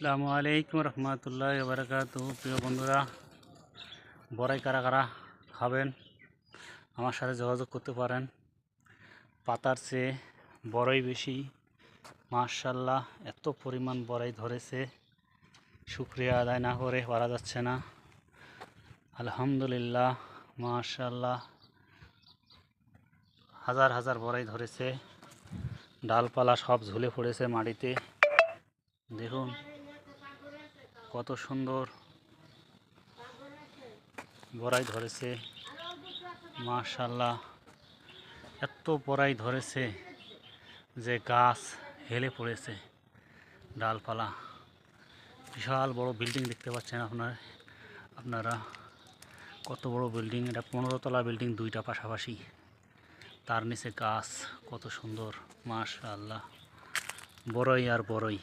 আসসালামু আলাইকুম রহমতুল্লাহি ওয়া বারাকাতুহু। প্রিয় বন্ধুরা, বড়াই কারা কারা খাবেন আমার সাথে যোগাযোগ করতে পারেন। পাতার চেয়ে বড়ই বেশি, মাশাআল্লাহ। এত পরিমাণ বড়াই ধরেছে, শুকরিয়া আদায় না করে পারা যাচ্ছে না। আলহামদুলিল্লাহ, মাশাআল্লাহ। হাজার হাজার বড়াই ধরেছে, ডালপালা সব ঝুলে পড়েছে মাটিতে। দেখুন কত সুন্দর বড়াই ধরেছে, মাশাআল্লাহ। এত বড়াই ধরেছে যে গাছ হেলে পড়েছে, ডালপালা। বিশাল বড় বিল্ডিং দেখতে পাচ্ছেন আপনারা কত বড় বিল্ডিং! এটা 15 তলা বিল্ডিং, দুইটা পাশাপাশি। তার নিচে গাছ কত সুন্দর, মাশাআল্লাহ। বড়ই আর বড়ই।